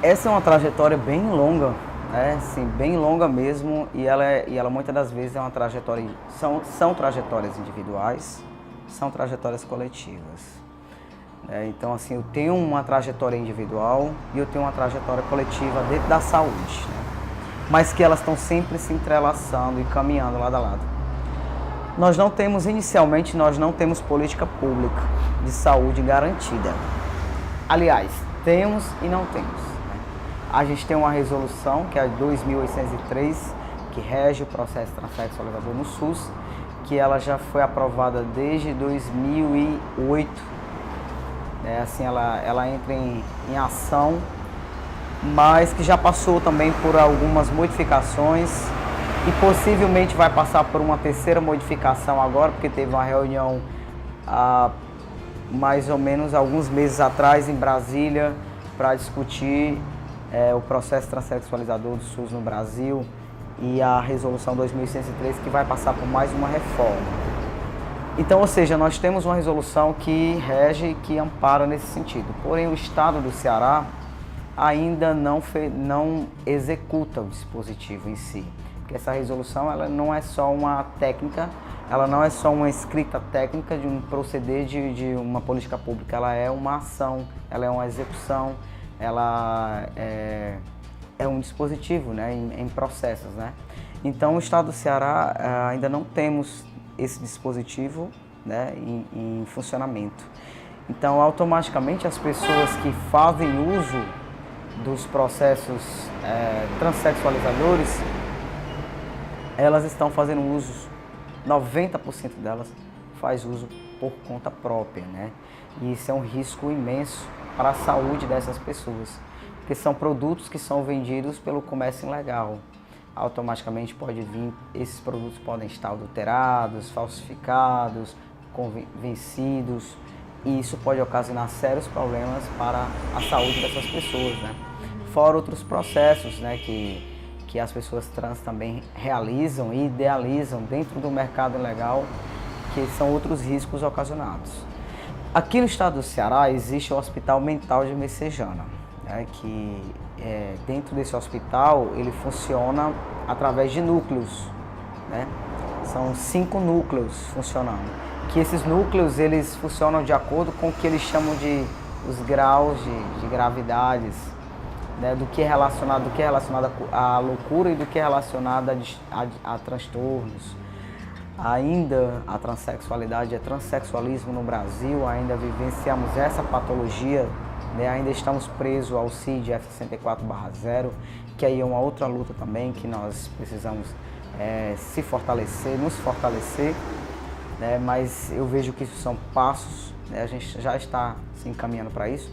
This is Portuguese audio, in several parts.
Essa é uma trajetória bem longa, né? Sim, bem longa mesmo, e ela muitas das vezes é uma trajetória, são trajetórias individuais, são trajetórias coletivas. Então, assim, eu tenho uma trajetória individual e eu tenho uma trajetória coletiva dentro da saúde, né? Mas que elas estão sempre se entrelaçando e caminhando lado a lado. Inicialmente, nós não temos política pública de saúde garantida. Aliás, temos e não temos, né? A gente tem uma resolução, que é a 2803, que rege o processo transexualizador no SUS, que ela já foi aprovada desde 2008. Assim, ela entra em ação, mas que já passou também por algumas modificações e possivelmente vai passar por uma terceira modificação agora, porque teve uma reunião há mais ou menos alguns meses atrás em Brasília para discutir o processo transexualizador do SUS no Brasil e a resolução 2103, que vai passar por mais uma reforma. Então, ou seja, nós temos uma resolução que rege e que ampara nesse sentido. Porém, o Estado do Ceará ainda não executa o dispositivo em si. Porque essa resolução ela não é só uma técnica, ela não é só uma escrita técnica de um proceder de uma política pública, ela é uma ação, ela é uma execução, ela é um dispositivo, né, em processos, né? Então, o Estado do Ceará ainda não temos esse dispositivo, né, em funcionamento. Então, automaticamente, as pessoas que fazem uso dos processos transexualizadores, elas estão fazendo uso, 90% delas faz uso por conta própria, né? E isso é um risco imenso para a saúde dessas pessoas, porque são produtos que são vendidos pelo comércio ilegal. Automaticamente esses produtos podem estar adulterados, falsificados, vencidos, e isso pode ocasionar sérios problemas para a saúde dessas pessoas, né? Fora outros processos, né, que as pessoas trans também realizam e idealizam dentro do mercado ilegal, que são outros riscos ocasionados. Aqui no estado do Ceará existe o Hospital Mental de Messejana, né, que dentro desse hospital ele funciona através de núcleos, né? São 5 núcleos funcionando, que esses núcleos eles funcionam de acordo com o que eles chamam de os graus de gravidades, né? Do que é relacionado à loucura e do que é relacionado a transtornos. Ainda a transexualidade, é transexualismo no Brasil, ainda vivenciamos essa patologia, né? Ainda estamos presos ao CID F64/0, que aí é uma outra luta também que nós precisamos nos fortalecer, né? Mas eu vejo que isso são passos, né? A gente já está se encaminhando para isso.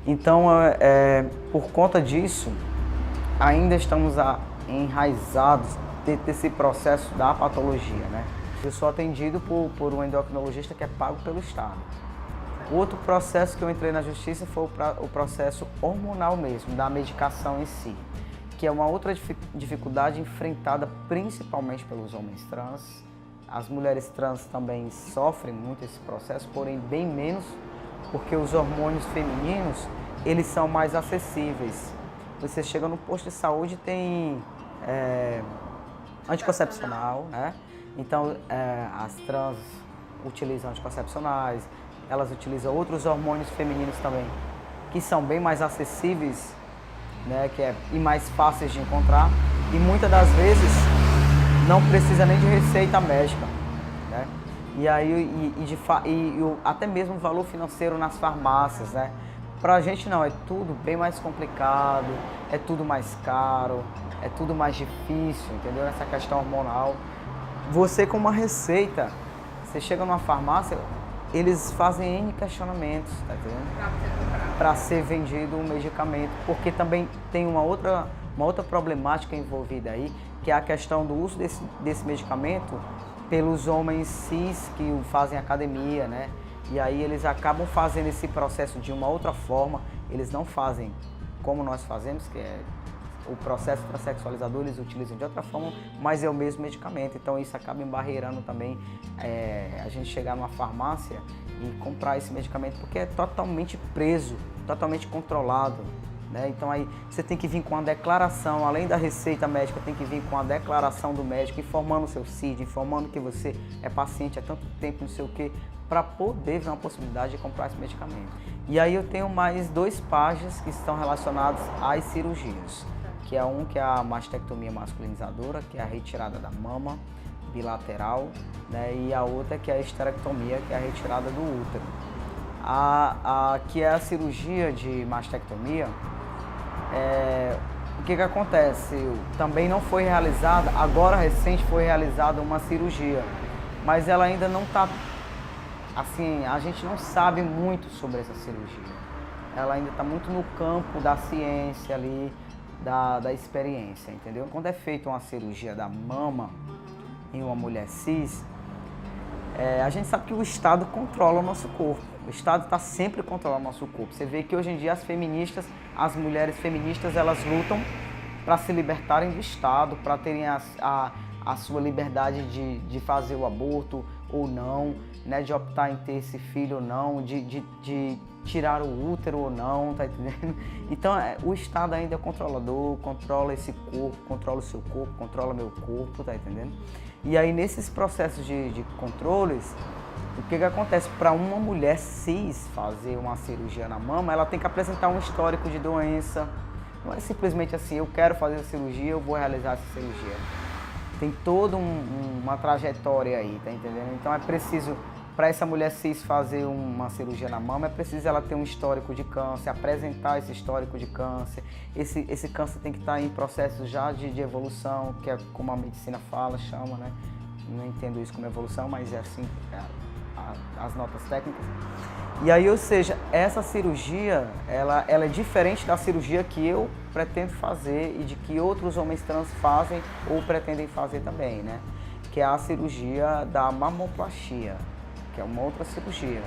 Então, por conta disso, ainda estamos enraizados dentro desse processo da patologia, né? Eu sou atendido por um endocrinologista que é pago pelo Estado. Outro processo que eu entrei na justiça foi o processo hormonal mesmo, da medicação em si, que é uma outra dificuldade enfrentada principalmente pelos homens trans. As mulheres trans também sofrem muito esse processo, porém bem menos, porque os hormônios femininos, eles são mais acessíveis. Você chega no posto de saúde e tem anticoncepcional, né? Então, as trans utilizam anticoncepcionais, elas utilizam outros hormônios femininos também, que são bem mais acessíveis, né, e mais fáceis de encontrar, e muitas das vezes não precisa nem de receita médica, né? E aí até mesmo o valor financeiro nas farmácias, né? Pra gente não, é tudo bem mais complicado, é tudo mais caro, é tudo mais difícil, entendeu? Nessa questão hormonal. Você com uma receita, você chega numa farmácia, eles fazem N questionamentos, tá entendendo? Para ser vendido um medicamento, porque também tem uma outra problemática envolvida aí, que é a questão do uso desse medicamento pelos homens cis que fazem academia, né? E aí eles acabam fazendo esse processo de uma outra forma, eles não fazem como nós fazemos, que é o processo transexualizador, eles utilizam de outra forma, mas é o mesmo medicamento. Então isso acaba embarreirando também a gente chegar numa farmácia e comprar esse medicamento, porque é totalmente preso, totalmente controlado, né? Então aí você tem que vir com a declaração, além da receita médica, tem que vir com a declaração do médico, informando o seu CID, informando que você é paciente há tanto tempo, não sei o quê, para poder ver uma possibilidade de comprar esse medicamento. E aí eu tenho mais 2 páginas que estão relacionados às cirurgias, que é que é a mastectomia masculinizadora, que é a retirada da mama bilateral, né? E a outra que é a esterectomia, que é a retirada do útero. Que é a cirurgia de mastectomia, o que acontece? Também não foi realizada, agora recente foi realizada uma cirurgia, mas ela ainda não está, assim, a gente não sabe muito sobre essa cirurgia. Ela ainda está muito no campo da ciência ali, da experiência, entendeu? Quando é feita uma cirurgia da mama em uma mulher cis, a gente sabe que o Estado controla o nosso corpo. O Estado está sempre controlando o nosso corpo. Você vê que hoje em dia as mulheres feministas, elas lutam para se libertarem do Estado, para terem a sua liberdade de fazer o aborto ou não, né, de optar em ter esse filho ou não, de tirar o útero ou não, tá entendendo? Então o Estado ainda é controlador, controla esse corpo, controla o seu corpo, controla meu corpo, tá entendendo? E aí nesses processos de controles, o que acontece? Para uma mulher cis fazer uma cirurgia na mama, ela tem que apresentar um histórico de doença. Não é simplesmente assim, eu quero fazer a cirurgia, eu vou realizar essa cirurgia. Tem toda uma trajetória aí, tá entendendo? Então é preciso, para essa mulher cis fazer uma cirurgia na mama, é preciso ela ter um histórico de câncer, apresentar esse histórico de câncer. Esse câncer tem que estar em processo já de evolução, que é como a medicina fala, chama, né? Não entendo isso como evolução, mas é assim, as notas técnicas. E aí, ou seja, essa cirurgia, ela é diferente da cirurgia que eu pretendo fazer e de que outros homens trans fazem ou pretendem fazer também, né? Que é a cirurgia da mamoplastia, que é uma outra cirurgia.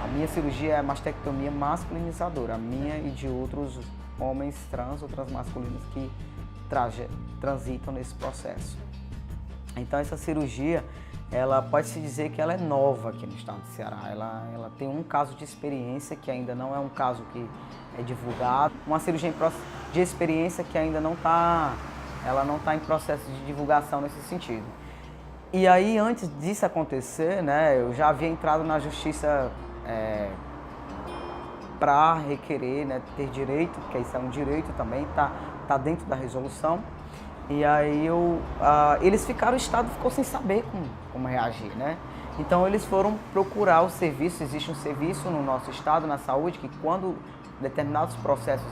A minha cirurgia é a mastectomia masculinizadora, a minha e de outros homens trans ou transmasculinos que transitam nesse processo. Então essa cirurgia, ela pode-se dizer que ela é nova aqui no estado do Ceará. Ela tem um caso de experiência que ainda não é um caso que é divulgado. Uma cirurgia de experiência que ainda não está em processo de divulgação nesse sentido. E aí, antes disso acontecer, né, eu já havia entrado na justiça para requerer, né, ter direito, porque isso é um direito também, tá dentro da resolução. E aí o Estado ficou sem saber como reagir, né? Então eles foram procurar o serviço, existe um serviço no nosso estado, na saúde, que quando determinados processos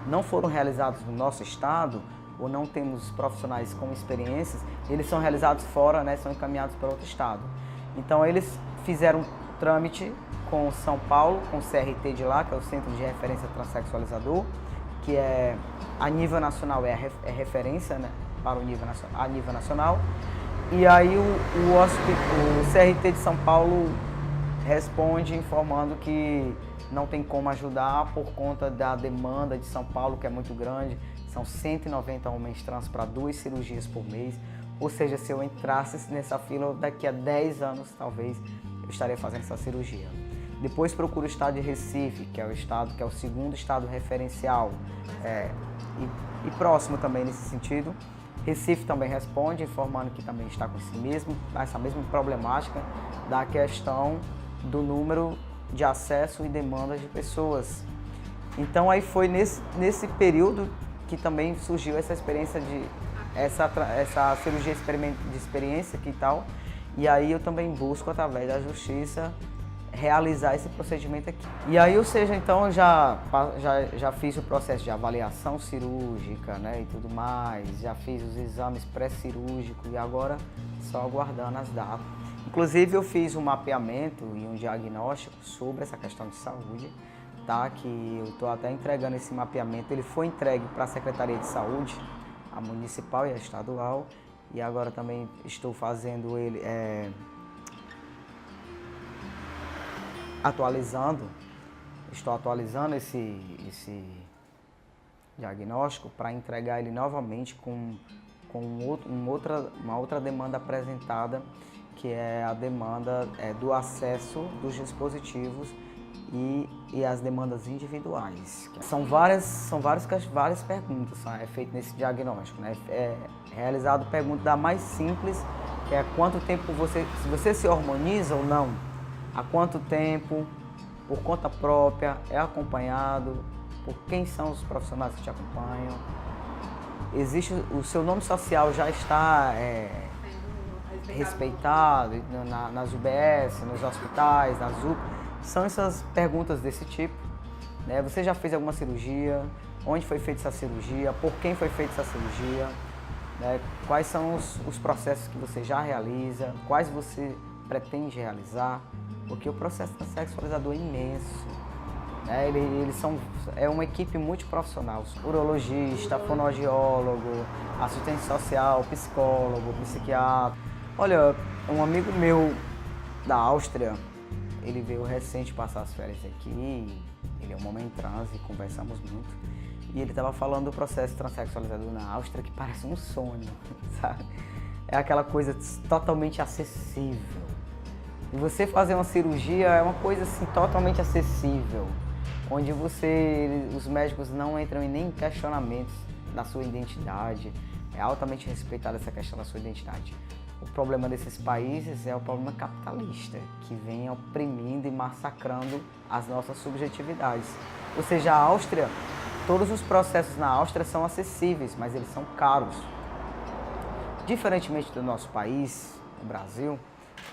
não foram realizados no nosso estado, ou não temos profissionais com experiências, eles são realizados fora, né? São encaminhados para outro estado. Então eles fizeram um trâmite com São Paulo, com o CRT de lá, que é o Centro de Referência Transsexualizador, que é a nível nacional, é referência, né, para a nível nacional. E aí o CRT de São Paulo responde informando que não tem como ajudar por conta da demanda de São Paulo, que é muito grande. São 190 homens trans para 2 cirurgias por mês. Ou seja, se eu entrasse nessa fila, daqui a 10 anos, talvez, eu estaria fazendo essa cirurgia. Depois procuro o estado de Recife, que é o segundo estado referencial e próximo também nesse sentido. Recife também responde, informando que também está com essa mesma problemática da questão do número de acesso e demandas de pessoas. Então aí foi nesse período que também surgiu essa experiência essa cirurgia de experiência que tal. E aí eu também busco, através da justiça, realizar esse procedimento aqui. E aí, ou seja, então eu já fiz o processo de avaliação cirúrgica, né, e tudo mais, já fiz os exames pré-cirúrgicos e agora só aguardando as datas. Inclusive eu fiz um mapeamento e um diagnóstico sobre essa questão de saúde, tá, que eu estou até entregando esse mapeamento. Ele foi entregue para a Secretaria de Saúde, a municipal e a estadual, e agora também estou fazendo ele, estou atualizando esse diagnóstico para entregar ele novamente com uma outra demanda apresentada, que é a demanda do acesso dos dispositivos e as demandas individuais. São várias perguntas, é feito nesse diagnóstico, né? É realizado pergunta da mais simples, que é quanto tempo se você se hormoniza ou não, há quanto tempo, por conta própria, é acompanhado, por quem são os profissionais que te acompanham, existe o seu nome social já está respeitado nas UBS, nos hospitais, nas UPA. São essas perguntas desse tipo, né? Você já fez alguma cirurgia? Onde foi feita essa cirurgia? Por quem foi feita essa cirurgia? Né? Quais são os processos que você já realiza? Quais você pretende realizar? Porque o processo transexualizador é imenso, né? É uma equipe multiprofissional, urologista, fonoaudiólogo, assistente social, psicólogo, psiquiatra. Olha, um amigo meu da Áustria, ele veio recente passar as férias aqui, ele é um homem trans e conversamos muito. E ele estava falando do processo transexualizador na Áustria, que parece um sonho, sabe? É aquela coisa totalmente acessível. E você fazer uma cirurgia é uma coisa assim totalmente acessível, onde os médicos não entram em nem questionamentos da sua identidade. É altamente respeitada essa questão da sua identidade. O problema desses países é o problema capitalista, que vem oprimindo e massacrando as nossas subjetividades. Ou seja, a Áustria, todos os processos na Áustria são acessíveis, mas eles são caros. Diferentemente do nosso país, o Brasil,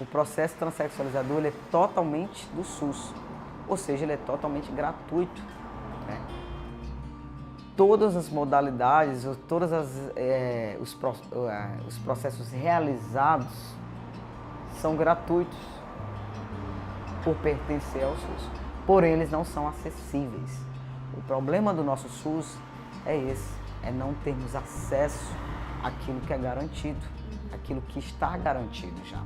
o processo transexualizador ele é totalmente do SUS, ou seja, ele é totalmente gratuito, né? Todas as modalidades, todos os processos realizados são gratuitos por pertencer ao SUS, porém eles não são acessíveis. O problema do nosso SUS é esse, é não termos acesso àquilo que é garantido, àquilo que está garantido já.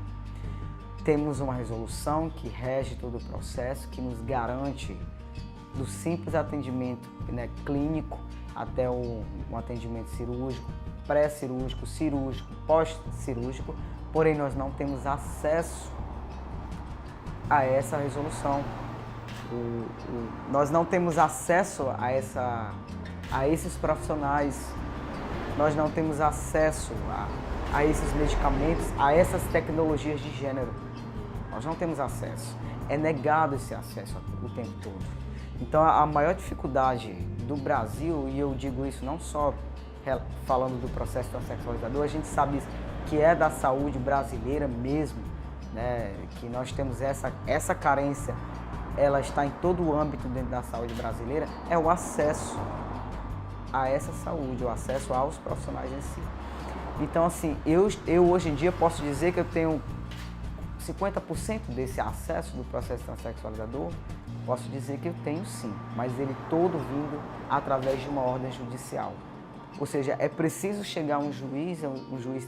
Temos uma resolução que rege todo o processo, que nos garante do simples atendimento, né, clínico até um atendimento cirúrgico, pré-cirúrgico, cirúrgico, pós-cirúrgico, porém nós não temos acesso a essa resolução. Nós não temos acesso a esses profissionais, nós não temos acesso a esses medicamentos, a essas tecnologias de gênero. Nós não temos acesso. É negado esse acesso o tempo todo. Então a maior dificuldade do Brasil, e eu digo isso não só falando do processo transexualizador, a gente sabe que é da saúde brasileira mesmo, né? Que nós temos essa carência, ela está em todo o âmbito dentro da saúde brasileira, é o acesso a essa saúde, o acesso aos profissionais em si. Então assim, eu hoje em dia posso dizer que eu tenho 50% desse acesso do processo transexualizador, posso dizer que eu tenho sim, mas ele todo vindo através de uma ordem judicial. Ou seja, é preciso chegar um juiz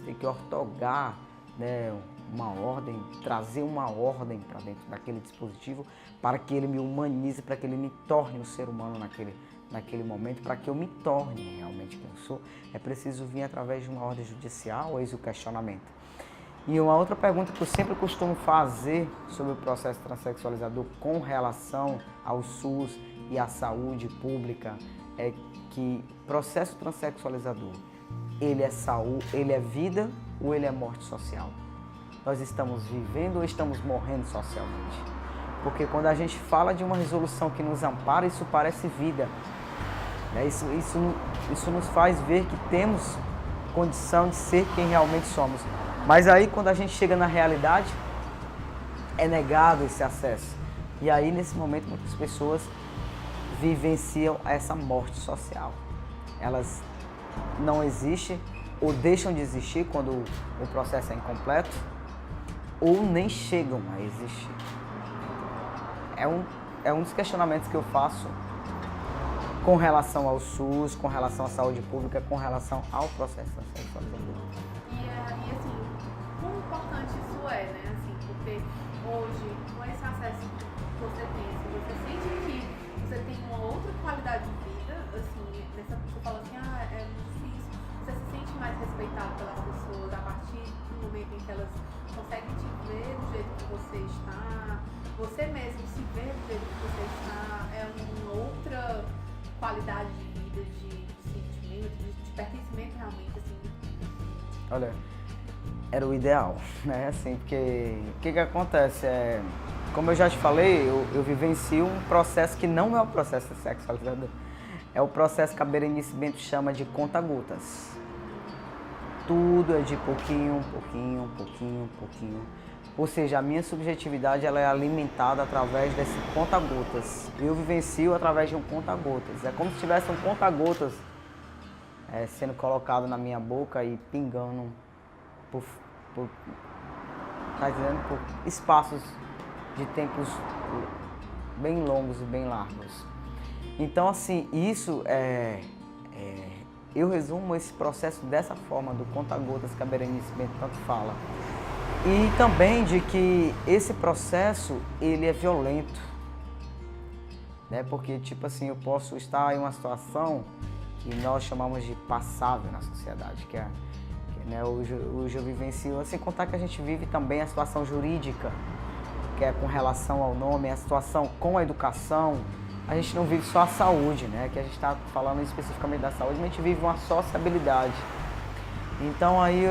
tem que ortogar, né, uma ordem, trazer uma ordem para dentro daquele dispositivo para que ele me humanize, para que ele me torne um ser humano naquele momento, para que eu me torne realmente quem eu sou. É preciso vir através de uma ordem judicial, eis o questionamento. E uma outra pergunta que eu sempre costumo fazer sobre o processo transexualizador com relação ao SUS e à saúde pública é que o processo transexualizador, ele é saúde, ele é vida ou ele é morte social? Nós estamos vivendo ou estamos morrendo socialmente? Porque quando a gente fala de uma resolução que nos ampara, isso parece vida, né? Isso nos faz ver que temos condição de ser quem realmente somos. Mas aí, quando a gente chega na realidade, é negado esse acesso. E aí, nesse momento, muitas pessoas vivenciam essa morte social. Elas não existem ou deixam de existir quando o processo é incompleto, ou nem chegam a existir. É um dos questionamentos que eu faço com relação ao SUS, com relação à saúde pública, com relação ao processo transexualizador. E assim, quão importante isso é, né? Assim, porque hoje, com esse acesso que você tem, assim, você sente que você tem uma outra qualidade de vida, assim, você fala assim, é muito difícil, você se sente mais respeitado pelas pessoas a partir do momento em que elas conseguem te ver do jeito que você está, você mesmo se ver do jeito que você está, é uma outra qualidade de vida, de sentimento, de pertencimento realmente, assim. Olha, era o ideal, né? Assim, porque o que acontece? Como eu já te falei, eu vivencio um processo que não é o processo sexualizador. É o processo que a Berenice Bento chama de conta-gotas. Tudo é de pouquinho, pouquinho, pouquinho, pouquinho. Ou seja, a minha subjetividade ela é alimentada através desse conta-gotas. Eu vivencio através de um conta-gotas. É como se tivesse um conta-gotas sendo colocado na minha boca e pingando por espaços de tempos bem longos e bem largos. Então, assim, isso eu resumo esse processo dessa forma, do conta-gotas que a Berenice Bento tanto fala. E também de que esse processo, ele é violento, né? Porque, tipo assim, eu posso estar em uma situação que nós chamamos de passável na sociedade, né, hoje eu vivencio, sem contar que a gente vive também a situação jurídica, que é com relação ao nome, a situação com a educação. A gente não vive só a saúde, né? Que a gente está falando especificamente da saúde, mas a gente vive uma sociabilidade. Então aí,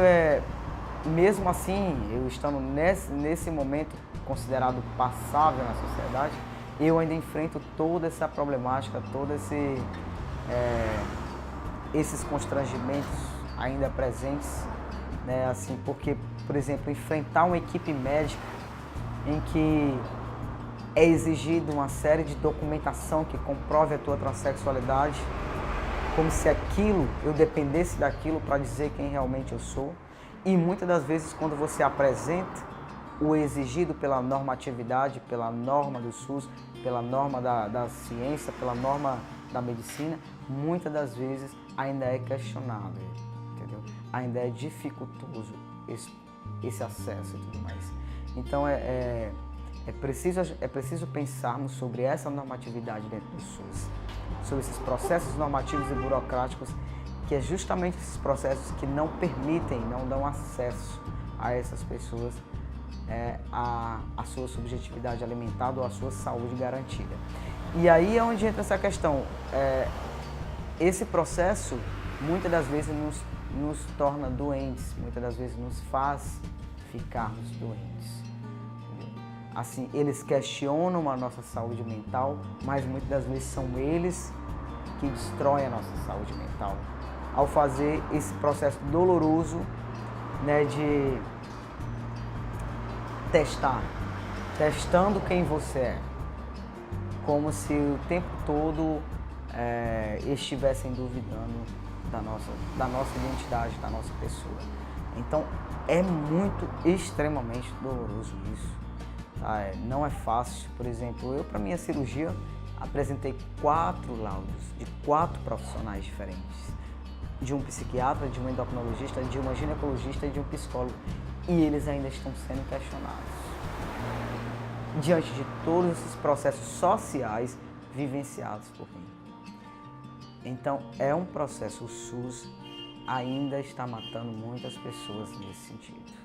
mesmo assim, eu estando nesse momento considerado passável na sociedade, eu ainda enfrento toda essa problemática, todos esses constrangimentos ainda presentes, né? Assim, porque, por exemplo, enfrentar uma equipe médica em que é exigido uma série de documentação que comprove a tua transexualidade, como se eu dependesse daquilo para dizer quem realmente eu sou. E muitas das vezes, quando você apresenta o exigido pela normatividade, pela norma do SUS, pela norma da ciência, pela norma da medicina, muitas das vezes ainda é questionável, entendeu? Ainda é dificultoso esse acesso e tudo mais. Então, é preciso pensarmos sobre essa normatividade dentro do SUS, sobre esses processos normativos e burocráticos, que é justamente esses processos que não permitem, não dão acesso a essas pessoas a sua subjetividade alimentar ou a sua saúde garantida. E aí é onde entra essa questão. Esse processo, muitas das vezes, nos torna doentes, muitas das vezes nos faz ficarmos doentes. Assim, eles questionam a nossa saúde mental, mas muitas das vezes são eles que destroem a nossa saúde mental. Ao fazer esse processo doloroso, né, de testando quem você é, como se o tempo todo estivessem duvidando da nossa identidade, da nossa pessoa. Então, é muito, extremamente doloroso isso. Não é fácil. Por exemplo, eu, para minha cirurgia, apresentei 4 laudos de 4 profissionais diferentes. De um psiquiatra, de um endocrinologista, de uma ginecologista e de um psicólogo. E eles ainda estão sendo questionados. Diante de todos esses processos sociais vivenciados por mim. Então, é um processo, o SUS ainda está matando muitas pessoas nesse sentido.